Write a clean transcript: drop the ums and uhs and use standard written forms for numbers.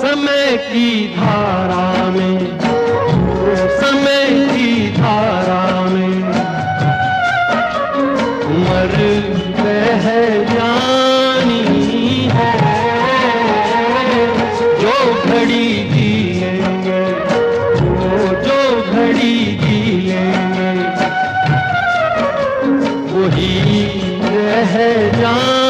समय की धारा में, समय की धारा में मर रह जानी है। जो घड़ी जिएंगे, जो घड़ी जिएंगे वही रह जानी